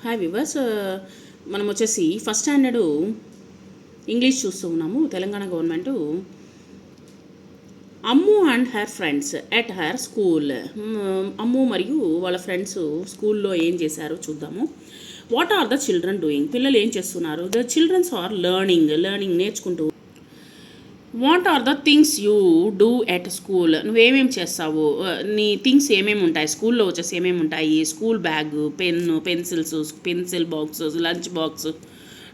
Hi viewers, మనం వచ్చేసి first standard English చూస్తూ ఉన్నాము. Telangana government Ammu and her friends at her school. Ammu మరియు వాళ్ళ ఫ్రెండ్స్ స్కూల్లో ఏం చేశారో చూద్దాము. What are the children doing? పిల్లలు ఏం చేస్తున్నారు? ద చిల్డ్రన్స్ ఆర్ లెర్నింగ్ నేర్చుకుంటూ. What are the things you do at school? నువ్వేమేమి చేస్తావు? నీ థింగ్స్ ఏమేమి ఉంటాయి స్కూల్లో? వచ్చేసి ఏమేమి ఉంటాయి? School bag, pen, pencil box, lunch box,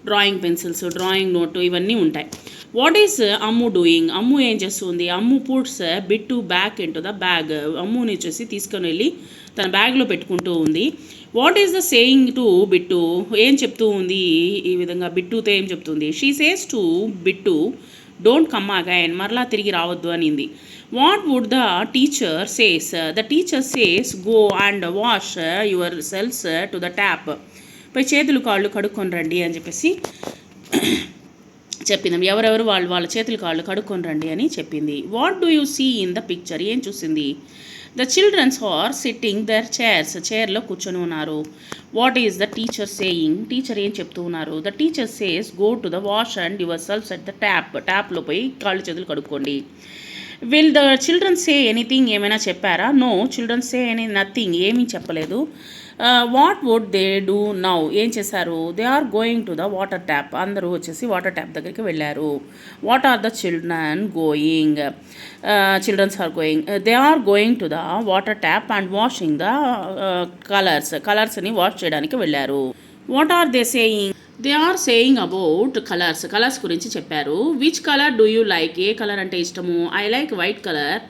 drawing pencils, drawing note, ఇవన్నీ ఉంటాయి. What is Ammu doing? అమ్ము ఏం చేస్తుంది? Ammu puts Bittu back into the bag. అమ్ముని వచ్చేసి తీసుకొని వెళ్ళి తన బ్యాగ్లో పెట్టుకుంటూ ఉంది. What is the saying to Bittu? ఏం చెప్తూ ఉంది ఈ విధంగా? బిట్టుతో ఏం చెప్తుంది? She says to Bittu, don't come again, మరలా తిరిగి రావద్దు అనింది. What would the teacher says? The teacher says go and wash your selves to the tap. పై చేతులు కాళ్ళు కడుక్కొని రండి అని చెప్పేసి చెప్పింది. ఎవరెవరు వాళ్ళ చేతులు కాళ్ళు కడుక్కొని రండి అని చెప్పింది. What do you see in the picture? ఏం చూసింది? The childrens are sitting their chairs, చైర్లో కూర్చొని ఉన్నారు. What is the teacher saying? Teacher ఏం చెప్తూ ఉన్నారు? The teacher says go to the wash and your selfs at the tap. ట్యాప్లో పోయి కాళ్ళు చేతులు కడుక్కోండి. Will the children say anything? ఏమైనా చెప్పారా? నో, చిల్డ్రన్ సే నథింగ్, ఏమీ చెప్పలేదు. What would they do now? ఏం చేశారు? They are going to the water tap. అందరూ వచ్చేసి వాటర్ ట్యాప్ దగ్గరికి వెళ్ళారు. What are the children going? Childrens are going, they are going to the water tap and washing the కలర్స్ని wash చేయడానికి వెళ్ళారు. What are they saying? They are saying about colours గురించి చెప్పారు. Which colour do you like? ఏ colour అంటే ఇష్టము? I like white colour.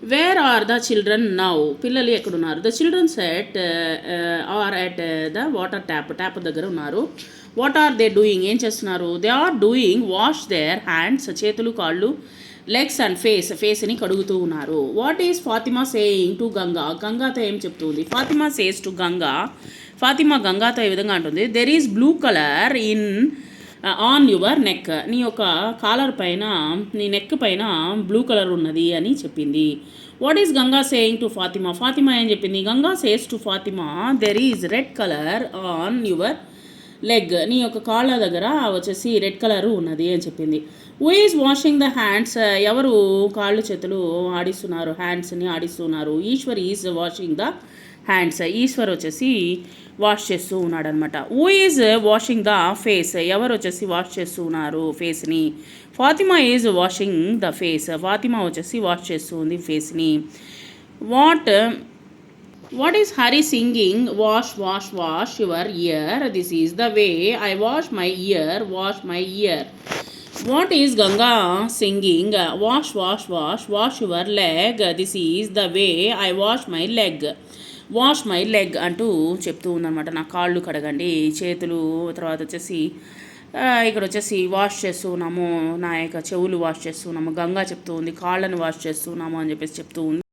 Where are the children now? పిల్లలు ఎక్కడున్నారు? The children are at the water tap దగ్గర ఉన్నారు. What are they doing? ఏం చేస్తున్నారు? They are doing wash their hands, చేతులు కాళ్ళు, లెగ్స్ అండ్ ఫేస్ని కడుగుతూ ఉన్నారు. What is Fatima saying to Ganga? గంగాతో ఏం చెప్తుంది? ఫాతిమా సేస్ టు గంగా, ఫాతిమా గంగాతో ఈ విధంగా అంటుంది. There is blue colour in on your neck. నీ యొక్క కాలర్ పైన, నీ నెక్ పైన బ్లూ కలర్ ఉన్నది అని చెప్పింది. What is Ganga saying to Fatima? Fatima ఏం చెప్పింది? Ganga says to Fatima there is red colour on your leg. నీ యొక్క కాళ్ళ దగ్గర వచ్చేసి రెడ్ కలర్ ఉన్నది అని చెప్పింది. Who is washing the hands? ఎవరు కాళ్ళు చేతులు ఆడిస్తున్నారు? హ్యాండ్స్ని ఆడిస్తున్నారు. Eshwar is washing the hands. Eshwar వచ్చేసి వాష్ చేస్తూ ఉన్నాడు అనమాట. Who is washing the face? ఎవరు వచ్చేసి వాష్ చేస్తూ ఉన్నారు ఫేస్ని? Fatima is washing the face. Fatima వచ్చేసి వాష్ చేస్తూ ఉంది ఫేస్ని. What is Hari singing? Wash wash wash your ear, this is the way I wash my ear, wash my ear. What is Ganga singing? Wash wash wash wash your leg, this is the way I wash my leg, wash my leg అంటూ చెప్తూ ఉందన్నమాట. నా కాళ్ళు కడగండి, చేతులు, తర్వాత వచ్చేసి ఇక్కడ వచ్చేసి వాష్ చేస్తున్నాము, నా యొక్క చెవులు వాష్ చేస్తున్నాము. గంగా చెప్తూ ఉంది కాళ్ళను వాష్ చేస్తున్నాము అని చెప్పేసి చెప్తూ ఉంది.